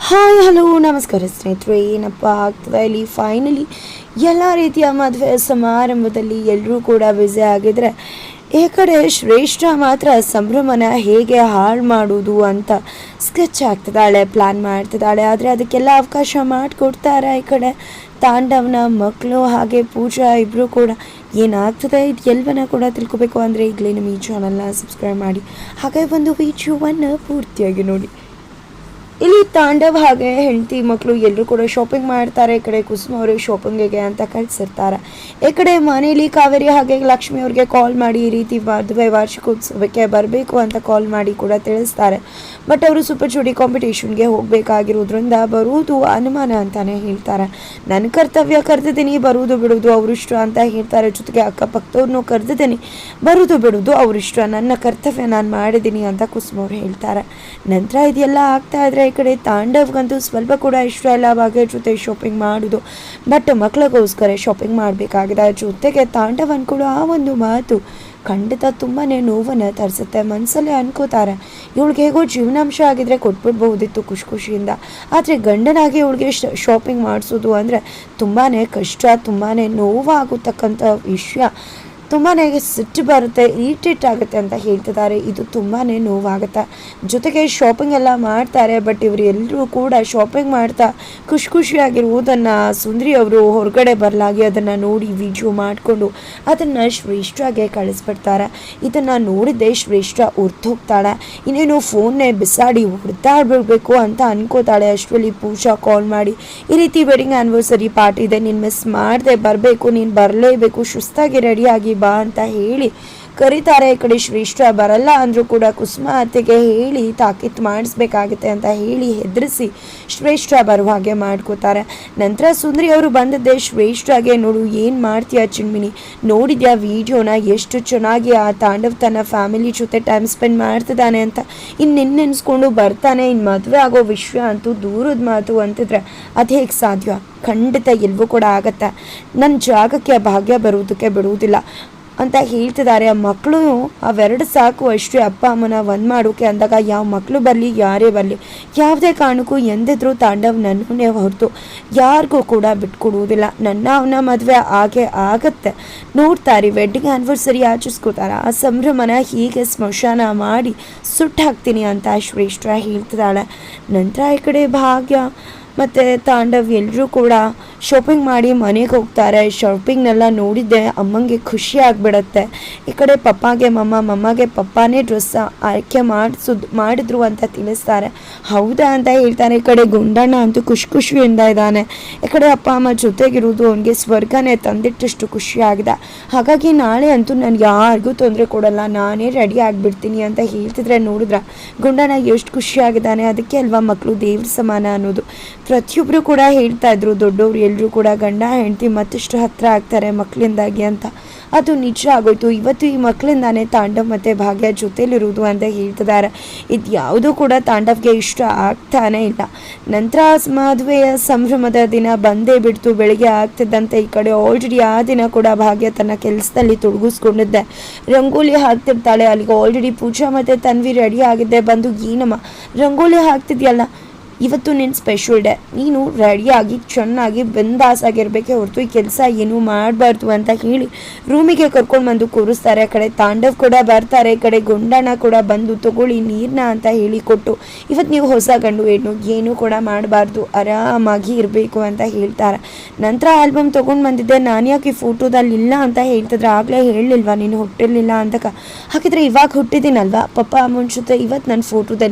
Hi hello ನಮಸ್ಕಾರ ಸ್ನೇಹಿತರೆ. ಏನಪ್ಪ ಆಗ್ತದೆ ಇಲ್ಲಿ ಫೈನಲಿ ಎಲ್ಲ ರೀತಿಯ ಮದುವೆ ಸಮಾರಂಭದಲ್ಲಿ ಎಲ್ಲರೂ ಕೂಡ ಬ್ಯುಸಿ ಆಗಿದ್ರೆ, ಈ ಕಡೆ ಶ್ರೇಷ್ಠ ಮಾತ್ರ ಸಂಭ್ರಮನ ಹೇಗೆ ಹಾಳು ಮಾಡೋದು ಅಂತ ಸ್ಕೆಚ್ ಆಗ್ತಿದ್ದಾಳೆ, ಪ್ಲ್ಯಾನ್ ಮಾಡ್ತಿದ್ದಾಳೆ. ಆದರೆ ಅದಕ್ಕೆಲ್ಲ ಅವಕಾಶ ಮಾಡಿಕೊಡ್ತಾರೆ ಈ ಕಡೆ ತಾಂಡವನ ಮಕ್ಕಳು ಹಾಗೆ ಪೂಜಾ ಇಬ್ಬರು ಕೂಡ. ಏನಾಗ್ತದೆ ಇದು ಎಲ್ಲವನ್ನ ಕೂಡ ತಿಳ್ಕೊಬೇಕು ಅಂದರೆ ಈಗಲೇ ನಮ್ಮ ಈ ಚಾನಲ್ನ ಸಬ್ಸ್ಕ್ರೈಬ್ ಮಾಡಿ, ಹಾಗೆ ಒಂದು ವಿಡಿಯೋವನ್ನು ಪೂರ್ತಿಯಾಗಿ ನೋಡಿ. ಇಲ್ಲಿ ತಾಂಡವ್ ಹಾಗೆ ಹೆಂಡತಿ ಮಕ್ಕಳು ಎಲ್ಲರೂ ಕೂಡ ಶಾಪಿಂಗ್ ಮಾಡ್ತಾರೆ. ಈ ಕಡೆ ಕುಸುಮ ಅವರು ಶಾಪಿಂಗಿಗೆ ಅಂತ ಕಳಿಸಿರ್ತಾರೆ. ಈ ಕಡೆ ಮನೇಲಿ ಕಾವೇರಿ ಹಾಗೆ ಲಕ್ಷ್ಮಿ ಅವ್ರಿಗೆ ಕಾಲ್ ಮಾಡಿ ಈ ರೀತಿ ಮದುವೆ ವಾರ್ಷಿಕೋತ್ಸವಕ್ಕೆ ಬರಬೇಕು ಅಂತ ಕಾಲ್ ಮಾಡಿ ಕೂಡ ತಿಳಿಸ್ತಾರೆ. ಬಟ್ ಅವರು ಸೂಪರ್ ಜೋಡಿ ಕಾಂಪಿಟೇಷನ್ಗೆ ಹೋಗಬೇಕಾಗಿರೋದ್ರಿಂದ ಬರುವುದು ಅನುಮಾನ ಅಂತಾನೆ ಹೇಳ್ತಾರೆ. ನನ್ನ ಕರ್ತವ್ಯ ಕರೆದಿದ್ದೀನಿ, ಬರುವುದು ಬಿಡುವುದು ಅವರಿಷ್ಟ ಅಂತ ಹೇಳ್ತಾರೆ. ಜೊತೆಗೆ ಅಕ್ಕಪಕ್ಕದವ್ರನ್ನೂ ಕರೆದಿದ್ದೀನಿ, ಬರುವುದು ಬಿಡುವುದು ಅವರಿಷ್ಟ, ನನ್ನ ಕರ್ತವ್ಯ ನಾನು ಮಾಡಿದ್ದೀನಿ ಅಂತ ಕುಸುಮ ಅವ್ರು ಹೇಳ್ತಾರೆ. ನಂತರ ಇದೆಲ್ಲ ಆಗ್ತಾ ಇದ್ರೆ ಈ ಕಡೆ ತಾಂಡವ್ಗಂತೂ ಸ್ವಲ್ಪ ಕೂಡ ಇಷ್ಟ ಇಲ್ಲ ಭಾಗ್ಯ ಜೊತೆ ಶಾಪಿಂಗ್ ಮಾಡೋದು. ಬಟ್ ಮಕ್ಕಳಿಗೋಸ್ಕರ ಶಾಪಿಂಗ್ ಮಾಡಬೇಕಾಗಿದೆ. ಜೊತೆಗೆ ತಾಂಡವ್ ಅನ್ಕೊಳ್ಳೋ ಆ ಒಂದು ಮಾತು ಖಂಡಿತ ತುಂಬಾ ನೋವನ್ನು ತರಿಸುತ್ತೆ. ಮನಸ್ಸಲ್ಲೇ ಅನ್ಕೋತಾರೆ, ಇವಳಿಗೆ ಹೇಗೋ ಜೀವನಾಂಶ ಆಗಿದ್ರೆ ಕೊಟ್ಬಿಡ್ಬಹುದಿತ್ತು ಖುಷಿಯಿಂದ. ಆದರೆ ಗಂಡನಾಗಿ ಇವಳಿಗೆ ಶಾಪಿಂಗ್ ಮಾಡಿಸೋದು ಅಂದರೆ ತುಂಬಾ ಕಷ್ಟ, ತುಂಬಾ ನೋವಾಗತಕ್ಕಂಥ ವಿಷಯ. ತುಂಬಾ ಸಿಟ್ಟು ಬರುತ್ತೆ, ಇರಿಟೇಟ್ ಆಗುತ್ತೆ ಅಂತ ಹೇಳ್ತಿದ್ದಾರೆ. ಇದು ತುಂಬಾ ನೋವಾಗುತ್ತೆ. ಜೊತೆಗೆ ಶಾಪಿಂಗ್ ಎಲ್ಲ ಮಾಡ್ತಾರೆ. ಬಟ್ ಇವರು ಎಲ್ಲರೂ ಕೂಡ ಶಾಪಿಂಗ್ ಮಾಡ್ತಾ ಖುಷಿಯಾಗಿರುವುದನ್ನು ಸುಂದರಿ ಅವರು ಹೊರಗಡೆ ಬರಲಾಗಿ ಅದನ್ನು ನೋಡಿ ವಿಡಿಯೋ ಮಾಡಿಕೊಂಡು ಅದನ್ನು ಶ್ರೇಷ್ಠಗೆ ಕಳಿಸ್ಬಿಡ್ತಾರೆ. ಇದನ್ನು ನೋಡಿದ್ದೆ ಶ್ರೇಷ್ಠ ಹೋಗ್ತಾಳೆ. ಇನ್ನೇನು ಫೋನ್ನೇ ಬಿಸಾಡಿ ಹೊಡೆದಾಡ್ಬಿಡ್ಬೇಕು ಅಂತ ಅನ್ಕೋತಾಳೆ. ಅಷ್ಟರಲ್ಲಿ ಪೂಜಾ ಕಾಲ್ ಮಾಡಿ ಈ ರೀತಿ ವೆಡ್ಡಿಂಗ್ ಆ್ಯನಿವರ್ಸರಿ ಪಾರ್ಟಿ ಇದೆ, ನೀನು ಮಿಸ್ ಮಾಡದೆ ಬರಬೇಕು, ನೀನು ಬರಲೇಬೇಕು, ಸುಸ್ತಾಗಿ ರೆಡಿಯಾಗಿ ಬಾ ಅಂತ ಹೇಳಿ ಕರೀತಾರೆ. ಈ ಕಡೆ ಶ್ರೇಷ್ಠ ಬರಲ್ಲ ಅಂದರೂ ಕೂಡ ಕುಸುಮ ಅತ್ತೆಗೆ ಹೇಳಿ ತಾಕೀತು ಮಾಡಿಸ್ಬೇಕಾಗುತ್ತೆ ಅಂತ ಹೇಳಿ ಹೆದರಿಸಿ ಶ್ರೇಷ್ಠ ಬರುವ ಹಾಗೆ ಮಾಡ್ಕೋತಾರೆ. ನಂತರ ಸುಂದರಿ ಅವರು ಬಂದದ್ದೇ ಶ್ರೇಷ್ಠಗೆ, ನೋಡು ಏನು ಮಾಡ್ತೀಯ ಚಿನ್ಮಿನಿ, ನೋಡಿದ್ಯಾ ವಿಡಿಯೋನ, ಎಷ್ಟು ಚೆನ್ನಾಗಿ ಆ ತಾಂಡವ್ ತನ್ನ ಫ್ಯಾಮಿಲಿ ಜೊತೆ ಟೈಮ್ ಸ್ಪೆಂಡ್ ಮಾಡ್ತಿದ್ದಾನೆ ಅಂತ. ಇನ್ನು ನೆನೆಸ್ಕೊಂಡು ಬರ್ತಾನೆ, ಇನ್ನು ಮದುವೆ ಆಗೋ ವಿಷಯ ಅಂತೂ ದೂರದ ಮಾತು ಅಂತಿದ್ರೆ ಅದು ಹೇಗೆ ಸಾಧ್ಯ? ಖಂಡಿತ ಎಲ್ವೂ ಕೂಡ ಆಗತ್ತೆ. ನನ್ನ ಜಾಗಕ್ಕೆ ಭಾಗ್ಯ ಬರುವುದಕ್ಕೆ ಬಿಡುವುದಿಲ್ಲ ಅಂತ ಹೇಳ್ತಿದ್ದಾರೆ. ಆ ಮಕ್ಕಳು ಅವೆರಡು ಸಾಕು ಅಷ್ಟೇ, ಅಪ್ಪ ಅಮ್ಮನ ಒಂದು ಮಾಡೋಕೆ ಅಂದಾಗ ಯಾವ ಮಕ್ಕಳು ಬರಲಿ ಯಾರೇ ಬರಲಿ ಯಾವುದೇ ಕಾರಣಕ್ಕೂ ಎಂದಿದ್ರು ತಾಂಡವ್ ನನ್ನನ್ನೇ ಹೊರತು ಯಾರಿಗೂ ಕೂಡ ಬಿಟ್ಕೊಡುವುದಿಲ್ಲ. ನನ್ನ ಅವನ ಮದುವೆ ಹಾಗೆ ಆಗತ್ತೆ, ನೋಡ್ತಾರೆ ವೆಡ್ಡಿಂಗ್ ಆ್ಯನಿವರ್ಸರಿ ಆಚರಿಸ್ಕೋತಾರೆ. ಆ ಸಂಭ್ರಮನ ಹೀಗೆ ಸ್ಮಶಾನ ಮಾಡಿ ಸುಟ್ಟಾಕ್ತೀನಿ ಅಂತ ಶ್ರೇಷ್ಠ ಹೇಳ್ತಿದ್ದಾಳೆ. ನಂತರ ಈ ಕಡೆ ಭಾಗ್ಯ ಮತ್ತು ತಾಂಡವ್ ಎಲ್ಲರೂ ಕೂಡ ಶಾಪಿಂಗ್ ಮಾಡಿ ಮನೆಗೆ ಹೋಗ್ತಾರೆ. ಶಾಪಿಂಗ್ನೆಲ್ಲ ನೋಡಿದ್ದೆ ಅಮ್ಮಂಗೆ ಖುಷಿ ಆಗಿಬಿಡತ್ತೆ. ಈ ಕಡೆ ಪಪ್ಪಾಗೆ ಮಮ್ಮಗೆ ಪಪ್ಪಾನೇ ಡ್ರೆಸ್ ಆಯ್ಕೆ ಮಾಡಿದ್ರು ಅಂತ ತಿಳಿಸ್ತಾರೆ. ಹೌದಾ ಅಂತ ಹೇಳ್ತಾರೆ. ಈ ಕಡೆ ಗುಂಡಣ್ಣ ಅಂತೂ ಖುಷಿಯಿಂದ ಇದ್ದಾನೆ. ಈ ಕಡೆ ಅಪ್ಪ ಅಮ್ಮ ಜೊತೆಗಿರೋದು ಅವನಿಗೆ ಸ್ವರ್ಗನೇ ತಂದಿಟ್ಟಷ್ಟು ಖುಷಿಯಾಗಿದೆ. ಹಾಗಾಗಿ ನಾಳೆ ಅಂತೂ ನಾನು ಯಾರಿಗೂ ತೊಂದರೆ ಕೊಡಲ್ಲ, ನಾನೇ ರೆಡಿ ಆಗಿಬಿಡ್ತೀನಿ ಅಂತ ಹೇಳ್ತಿದ್ರೆ ನೋಡಿದ್ರೆ ಗುಂಡಣ್ಣ ಎಷ್ಟು ಖುಷಿಯಾಗಿದ್ದಾನೆ. ಅದಕ್ಕೆ ಅಲ್ವಾ ಮಕ್ಕಳು ದೇವ್ರ ಸಮಾನ ಅನ್ನೋದು. ಪ್ರತಿಯೊಬ್ಬರು ಕೂಡ ಹೇಳ್ತಾ ಇದ್ರು, ದೊಡ್ಡವರು ಎಲ್ಲರೂ ಕೂಡ ಗಂಡ ಹೆಂಡತಿ ಮತ್ತಿಷ್ಟು ಹತ್ತಿರ ಆಗ್ತಾರೆ ಮಕ್ಕಳಿಂದಾಗಿ ಅಂತ. ಅದು ನಿಜ ಆಗೋಯ್ತು. ಇವತ್ತು ಈ ಮಕ್ಕಳಿಂದಾನೇ ತಾಂಡವ್ ಮತ್ತು ಭಾಗ್ಯ ಜೊತೆಲಿರುವುದು ಅಂತ ಹೇಳ್ತಿದ್ದಾರೆ. ಇದು ಯಾವುದೂ ಕೂಡ ತಾಂಡವ್ಗೆ ಇಷ್ಟ ಆಗ್ತಾನೇ ಇಲ್ಲ. ನಂತರ ಮದುವೆಯ ಸಂಭ್ರಮದ ದಿನ ಬಂದೇ ಬಿಡ್ತು. ಬೆಳಿಗ್ಗೆ ಆಗ್ತಿದ್ದಂತೆ ಈ ಕಡೆ ಆಲ್ರೆಡಿ ಆ ದಿನ ಕೂಡ ಭಾಗ್ಯ ತನ್ನ ಕೆಲಸದಲ್ಲಿ ತೊಡಗಿಸ್ಕೊಂಡಿದ್ದೆ. ರಂಗೋಲಿ ಹಾಕ್ತಿರ್ತಾಳೆ. ಅಲ್ಲಿಗೆ ಆಲ್ರೆಡಿ ಪೂಜಾ ಮತ್ತು ತನ್ವಿ ರೆಡಿ ಆಗಿದ್ದೆ. ಬಂದು ಏನಮ್ಮ ರಂಗೋಲಿ ಹಾಕ್ತಿದ್ಯಲ್ಲ, ಇವತ್ತು ನಿನ್ನ ಸ್ಪೆಷಲ್ ಡೇ, ನೀನು ರೆಡಿಯಾಗಿ ಚೆನ್ನಾಗಿ ಬಿಂದಾಸಾಗಿರ್ಬೇಕೆ ಹೊರತು ಈ ಕೆಲಸ ಏನೂ ಮಾಡಬಾರ್ದು ಅಂತ ಹೇಳಿ ರೂಮಿಗೆ ಕರ್ಕೊಂಡು ಬಂದು ಕೂರಿಸ್ತಾರೆ. ಆ ಕಡೆ ತಾಂಡವ್ ಕೂಡ ಬರ್ತಾರೆ. ಈ ಕಡೆ ಗುಂಡಣ್ಣ ಕೂಡ ಬಂದು ತಗೊಳ್ಳಿ ನೀರನ್ನ ಅಂತ ಹೇಳಿ ಕೊಟ್ಟು, ಇವತ್ತು ನೀವು ಹೊಸ ಗಂಡು ಹೆಣ್ಣು ಏನೂ ಕೂಡ ಮಾಡಬಾರ್ದು, ಆರಾಮಾಗಿ ಇರಬೇಕು ಅಂತ ಹೇಳ್ತಾರೆ. ನಂತರ ಆಲ್ಬಮ್ ತೊಗೊಂಡು ಬಂದಿದ್ದೆ, ನಾನು ಯಾಕೆ ಈ ಫೋಟೋದಲ್ಲಿ ಇಲ್ಲ ಅಂತ ಹೇಳ್ತಿದ್ರೆ, ಆಗಲೇ ಹೇಳಲಿಲ್ವಾ ನೀನು ಹುಟ್ಟಿರಲಿಲ್ಲ ಅಂತ. ಹಾಗಿದ್ರೆ ಇವಾಗ ಹುಟ್ಟಿದ್ದೀನಲ್ವಾ ಪಪ್ಪ ಅಮ್ಮನ ಜೊತೆ ಇವತ್ತು ನನ್ನ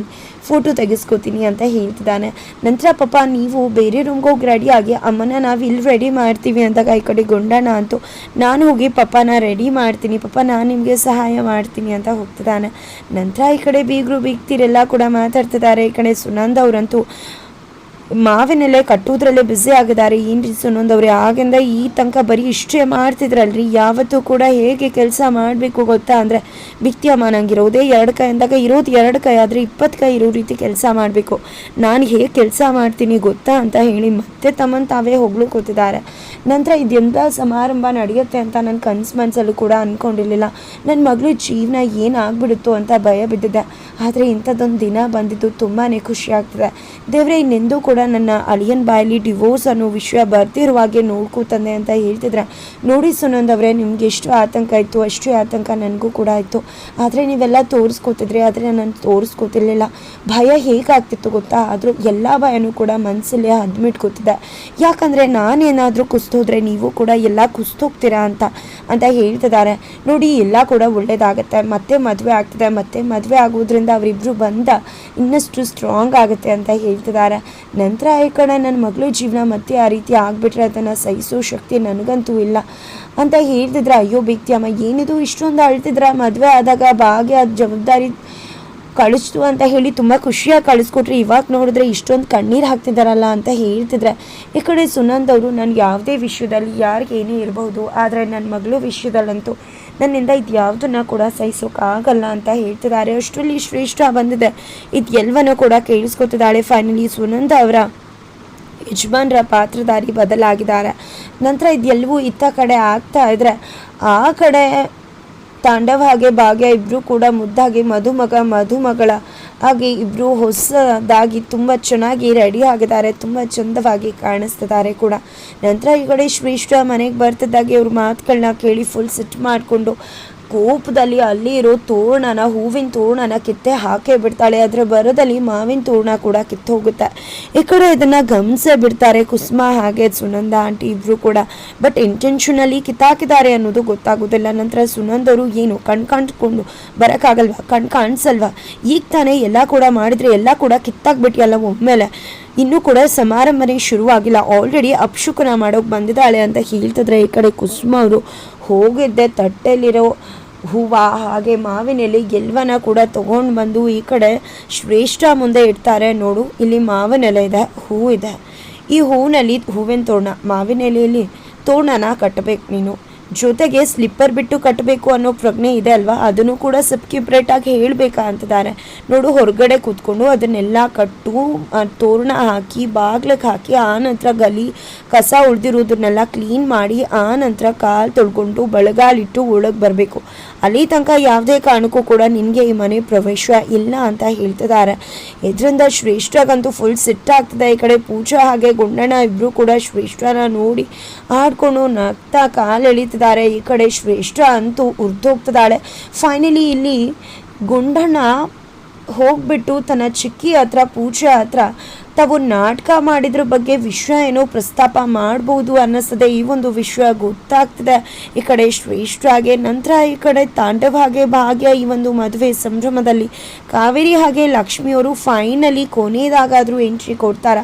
ಫೋಟೋ ತೆಗೆಸ್ಕೋತೀನಿ ಅಂತ ಹೇಳ್ತಿದ್ದಾನೆ. ನಂತರ ಪಪ್ಪ ನೀವು ಬೇರೆ ರೂಮ್ಗೆ ಹೋಗಿ ರೆಡಿಯಾಗಿ ಅಮ್ಮನ ನಾವು ಇಲ್ಲಿ ರೆಡಿ ಮಾಡ್ತೀವಿ ಅಂದಾಗ ಈ ಕಡೆ ಗುಂಡಣ್ಣ ಅಂತೂ ನಾನು ಹೋಗಿ ಪಪ್ಪನ ರೆಡಿ ಮಾಡ್ತೀನಿ, ಪಪ್ಪ ನಾನು ನಿಮಗೆ ಸಹಾಯ ಮಾಡ್ತೀನಿ ಅಂತ ಹೋಗ್ತಿದ್ದಾನೆ. ನಂತರ ಈ ಕಡೆ ಬೀಗರು ಬೀಗ್ತಿರೆಲ್ಲ ಕೂಡ ಮಾತಾಡ್ತಿದ್ದಾರೆ. ಈ ಕಡೆ ಸುನಂದ ಅವರಂತೂ ಮಾವಿನೆಲೆ ಕಟ್ಟುವುದ್ರಲ್ಲೇ ಬ್ಯುಸಿ ಆಗಿದ್ದಾರೆ. ಏನ್ರಿ ಸುನಂದವ್ರೆ, ಆಗಿಂದ ಈ ತನಕ ಬರೀ ಇಷ್ಟೇ ಮಾಡ್ತಿದ್ರಲ್ರಿ. ಯಾವತ್ತೂ ಕೂಡ ಹೇಗೆ ಕೆಲಸ ಮಾಡಬೇಕು ಗೊತ್ತಾ ಅಂದರೆ ಬಿತ್ಯಮಾನಂಗಿರೋದೇ 2 ಕೈ ಅಂದಾಗ ಇರೋದು 2 ಕೈ ಆದರೆ 20 ಕೈ ಇರೋ ರೀತಿ ಕೆಲಸ ಮಾಡಬೇಕು. ನಾನು ಹೇಗೆ ಕೆಲಸ ಮಾಡ್ತೀನಿ ಗೊತ್ತಾ ಅಂತ ಹೇಳಿ ಮತ್ತೆ ತಮ್ಮನ್ನು ತಾವೇ ಹೊಗಳು ಕೂತಿದ್ದಾರೆ. ನಂತರ ಇದೆಂಥ ಸಮಾರಂಭ ನಡೆಯುತ್ತೆ ಅಂತ ನನ್ನ ಕನಸು ಮನಸ್ಸಲ್ಲೂ ಕೂಡ ಅಂದ್ಕೊಂಡಿರಲಿಲ್ಲ. ನನ್ನ ಮಗಳು ಜೀವನ ಏನಾಗ್ಬಿಡುತ್ತೋ ಅಂತ ಭಯ ಬಿದ್ದಿದ್ದೆ. ಆದರೆ ಇಂಥದ್ದೊಂದು ದಿನ ಬಂದಿದ್ದು ತುಂಬಾ ಖುಷಿ ಆಗ್ತದೆ. ದೇವರೇ, ಇನ್ನೆಂದೂ ಕೂಡ ನನ್ನ ಅಳಿಯನ್ ಬಾಯಲ್ಲಿ ಡಿವೋರ್ಸ್ ಅನ್ನೋ ವಿಷಯ ಬರ್ತಿರುವ ಹಾಗೆ ನೋಡ್ಕೋತಂದೆ ಅಂತ ಹೇಳ್ತಿದ್ರೆ, ನೋಡಿ ಸುನಂದವ್ರೆ, ನಿಮ್ಗೆ ಎಷ್ಟು ಆತಂಕ ಇತ್ತು ಅಷ್ಟೇ ಆತಂಕ ನನಗೂ ಕೂಡ ಇತ್ತು. ಆದರೆ ನೀವೆಲ್ಲ ತೋರಿಸ್ಕೋತಿದ್ರಿ, ಆದರೆ ನಾನು ತೋರಿಸ್ಕೋತಿರ್ಲಿಲ್ಲ. ಭಯ ಹೇಗಾಗ್ತಿತ್ತು ಗೊತ್ತಾ? ಆದರೂ ಎಲ್ಲ ಭಯನೂ ಕೂಡ ಮನಸ್ಸಲ್ಲೇ ಹದ್ಮಿಟ್ಕೋತಿದ್ದೆ. ಯಾಕಂದರೆ ನಾನೇನಾದರೂ ಕುಸ್ತೋದ್ರೆ ನೀವು ಕೂಡ ಎಲ್ಲ ಕುಸ್ತೋಗ್ತೀರಾ ಅಂತ ಹೇಳ್ತಿದ್ದಾರೆ. ನೋಡಿ, ಎಲ್ಲ ಕೂಡ ಒಳ್ಳೇದಾಗುತ್ತೆ. ಮತ್ತೆ ಮದುವೆ ಆಗ್ತದೆ, ಮತ್ತೆ ಮದುವೆ ಆಗೋದ್ರಿಂದ ಅವರಿಬ್ಬರು ಬಂದ ಇನ್ನಷ್ಟು ಸ್ಟ್ರಾಂಗ್ ಆಗುತ್ತೆ ಅಂತ ಹೇಳ್ತಿದ್ದಾರೆ. ನಂತರ ಈ ಕಡೆ ನನ್ನ ಮಗಳು ಜೀವನ ಮತ್ತೆ ಆ ರೀತಿ ಆಗಿಬಿಟ್ರೆ ಅದನ್ನು ಸಹಿಸೋ ಶಕ್ತಿ ನನಗಂತೂ ಇಲ್ಲ ಅಂತ ಹೇಳ್ತಿದ್ರೆ, ಅಯ್ಯೋ ಬಿಕ್ತಿಯಮ್ಮ ಏನಿದು ಇಷ್ಟೊಂದು ಅಳ್ತಿದ್ರ? ಮದುವೆ ಆದಾಗ ಭಾಗ್ಯ ಜವಾಬ್ದಾರಿ ಕಳಿಸ್ತು ಅಂತ ಹೇಳಿ ತುಂಬ ಖುಷಿಯಾಗಿ ಕಳಿಸ್ಕೊಟ್ರಿ, ಇವಾಗ ನೋಡಿದ್ರೆ ಇಷ್ಟೊಂದು ಕಣ್ಣೀರು ಹಾಕ್ತಿದ್ದಾರಲ್ಲ ಅಂತ ಹೇಳ್ತಿದ್ರೆ, ಈ ಕಡೆ ಸುನಂದವರು ನಾನು ಯಾವುದೇ ವಿಷಯದಲ್ಲಿ ಯಾರಿಗೆ ಏನೇ ಇರಬಹುದು, ಆದರೆ ನನ್ನ ಮಗಳು ವಿಷಯದಲ್ಲಂತೂ ನನ್ನಿಂದ ಇದು ಯಾವುದನ್ನ ಕೂಡ ಸಹಿಸೋಕ್ಕಾಗಲ್ಲ ಅಂತ ಹೇಳ್ತಿದ್ದಾರೆ. ಅಷ್ಟರಲ್ಲಿ ಶ್ರೇಷ್ಠ ಬಂದಿದೆ, ಇದು ಎಲ್ಲವನ್ನೂ ಕೂಡ ಕೇಳಿಸ್ಕೊತಿದ್ದಾಳೆ. ಫೈನಲಿ ಸುನಂದ ಅವರ ಯಜಮಾನ್ರ ಪಾತ್ರಧಾರಿ ಬದಲಾಗಿದ್ದಾರೆ. ನಂತರ ಇದೆಲ್ಲವೂ ಇತ್ತ ಕಡೆ ಆಗ್ತಾ ಇದ್ರೆ ಆ ಕಡೆ ತಾಂಡವ ಹಾಗೆ ಭಾಗ್ಯ ಇಬ್ಬರು ಕೂಡ ಮುದ್ದಾಗಿ ಮಧುಮಗಳ ಹಾಗೆ ಇಬ್ಬರು ಹೊಸದಾಗಿ ತುಂಬ ಚೆನ್ನಾಗಿ ರೆಡಿ ಆಗಿದ್ದಾರೆ, ತುಂಬ ಚಂದವಾಗಿ ಕಾಣಿಸ್ತಿದ್ದಾರೆ ಕೂಡ. ನಂತರ ಈ ಕಡೆ ಶ್ರೇಷ್ಠ ಮನೆಗೆ ಬರ್ತಿದ್ದಾಗೆ ಇವ್ರ ಮಾತುಗಳನ್ನ ಕೇಳಿ ಫುಲ್ ಸಿಟ್ಟು ಮಾಡಿಕೊಂಡು ಕೋಪದಲ್ಲಿ ಅಲ್ಲಿ ಇರೋ ತೋರಣನ, ಹೂವಿನ ತೋರಣನ ಕಿತ್ತೆ ಹಾಕೇ ಬಿಡ್ತಾಳೆ. ಅದರ ಬರದಲ್ಲಿ ಮಾವಿನ ತೋರಣ ಕೂಡ ಕಿತ್ತು ಹೋಗುತ್ತೆ. ಈ ಕಡೆ ಇದನ್ನು ಗಮನಿಸೇ ಬಿಡ್ತಾರೆ ಕುಸುಮ ಹಾಗೆ ಸುನಂದ ಆಂಟಿ ಇಬ್ಬರು ಕೂಡ. ಬಟ್ ಇಂಟೆನ್ಷನಲಿ ಕಿತ್ತಾಕಿದ್ದಾರೆ ಅನ್ನೋದು ಗೊತ್ತಾಗೋದಿಲ್ಲ. ನಂತರ ಸುನಂದವರು ಏನು ಕಾಣ್ಕೊಂಡು ಬರೋಕ್ಕಾಗಲ್ವಾ? ಕಾಣಿಸಲ್ವಾ? ಈಗ ತಾನೇ ಎಲ್ಲ ಕೂಡ ಮಾಡಿದರೆ ಎಲ್ಲ ಕೂಡ ಕಿತ್ತಾಕ್ಬಿಟ್ಟಿಯಲ್ಲ ಒಮ್ಮೆಲೆ. ಇನ್ನೂ ಕೂಡ ಸಮಾರಂಭನೇ ಶುರುವಾಗಿಲ್ಲ, ಆಲ್ರೆಡಿ ಅಪ್ಶುಕನ ಮಾಡೋಕೆ ಬಂದಿದ್ದಾಳೆ ಅಂತ ಹೇಳ್ತಿದ್ರೆ, ಈ ಕಡೆ ಕುಸುಮ ಅವರು ಹೋಗಿದ್ದೆ ತಟ್ಟೆಲಿರೋ ಹೂವು ಹಾಗೆ ಮಾವಿನೆಲೆ ಎಲ್ಲವನ್ನ ಕೂಡ ತೊಗೊಂಡು ಬಂದು ಈ ಕಡೆ ಶ್ರೇಷ್ಠ ಮುಂದೆ ಇಡ್ತಾರೆ. ನೋಡು, ಇಲ್ಲಿ ಮಾವಿನೆಲೆ ಇದೆ, ಹೂ ಇದೆ, ಈ ಹೂವಿನಲ್ಲಿ ಹೂವಿನ ತೋರಣ, ಮಾವಿನೆಲೆಯಲ್ಲಿ ತೋರಣನ ಕಟ್ಟಬೇಕು ನೀನು, ಜೊತೆಗೆ ಸ್ಲಿಪ್ಪರ್ ಬಿಟ್ಟು ಕಟ್ಟಬೇಕು ಅನ್ನೋ ಪ್ರಜ್ಞೆ ಇದೆ ಅಲ್ವಾ, ಅದನ್ನು ಕೂಡ ಸಬ್ಸ್ಕ್ರಿಪ್ರೇಟಾಗಿ ಹೇಳಬೇಕಾ ಅಂತಿದ್ದಾರೆ. ನೋಡು, ಹೊರಗಡೆ ಕೂತ್ಕೊಂಡು ಅದನ್ನೆಲ್ಲ ಕಟ್ಟು, ತೋರಣ ಹಾಕಿ ಬಾಗ್ಲಿಗೆ ಹಾಕಿ, ಆ ನಂತರ ಕಸ ಉಳಿದಿರೋದನ್ನೆಲ್ಲ ಕ್ಲೀನ್ ಮಾಡಿ, ಆ ನಂತರ ಕಾಲು ತೊಳ್ಕೊಂಡು ಬಳಗಾಲಿಟ್ಟು ಒಳಗೆ ಬರಬೇಕು. ಅಲ್ಲಿ ತನಕ ಯಾವುದೇ ಕಾರಣಕ್ಕೂ ಕೂಡ ನಿನಗೆ ಈ ಮನೆ ಪ್ರವೇಶ ಇಲ್ಲ ಅಂತ ಹೇಳ್ತಿದ್ದಾರೆ. ಇದರಿಂದ ಶ್ರೇಷ್ಠಗಂತೂ ಫುಲ್ ಸಿಟ್ಟಾಗ್ತದೆ. ಈ ಕಡೆ ಪೂಜಾ ಹಾಗೆ ಗುಂಡಣ್ಣ ಇಬ್ಬರು ಕೂಡ ಶ್ರೇಷ್ಠನ ನೋಡಿ ಆಡ್ಕೊಂಡು ನಗ್ತಾ ಕಾಲು ಎಳಿತಿದ್ದಾರೆ. ಈ ಕಡೆ ಶ್ರೇಷ್ಠ ಅಂತೂ ಉರ್ದೋಗ್ತಿದ್ದಾಳೆ. ಫೈನಲಿ ಇಲ್ಲಿ ಗುಂಡಣ್ಣ ಹೋಗ್ಬಿಟ್ಟು ತನ್ನ ಚಿಕ್ಕಿ ಹತ್ರ, ಪೂಜೆ ಹತ್ರ ತಾವು ನಾಟಕ ಮಾಡಿದ್ರ ಬಗ್ಗೆ ವಿಷಯ ಏನೋ ಪ್ರಸ್ತಾಪ ಮಾಡ್ಬೋದು ಅನ್ನಿಸ್ತದೆ. ಈ ಒಂದು ವಿಷಯ ಗೊತ್ತಾಗ್ತದೆ ಈ ಕಡೆ ಶ್ರೇಷ್ಠಾಗೆ. ನಂತರ ಈ ಕಡೆ ತಾಂಡವ ಹಾಗೆ ಭಾಗ್ಯ ಈ ಒಂದು ಮದುವೆ ಸಂಭ್ರಮದಲ್ಲಿ ಕಾವೇರಿ ಹಾಗೆ ಲಕ್ಷ್ಮಿಯವರು ಫೈನಲಿ ಕೊನೆಯದಾಗಾದರೂ ಎಂಟ್ರಿ ಕೊಡ್ತಾರ.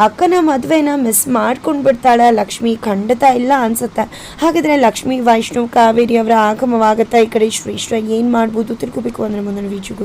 ಅಕ್ಕನ ಮದುವೆನ ಮಿಸ್ ಮಾಡ್ಕೊಂಡು ಬಿಡ್ತಾಳೆ ಲಕ್ಷ್ಮಿ? ಖಂಡಿತ ಇಲ್ಲ ಅನ್ಸುತ್ತೆ. ಹಾಗಾದರೆ ಲಕ್ಷ್ಮಿ, ವೈಷ್ಣವ್, ಕಾವೇರಿ ಅವರ ಆಗಮವಾಗುತ್ತೆ. ಈ ಕಡೆ ಶ್ರೇಷ್ಠ ಏನು ಮಾಡ್ಬೋದು ತಿಳ್ಕೊಬೇಕು ಅಂದರೆ ಮುಂದಿನ ವಿಡಿಯೋಗೂ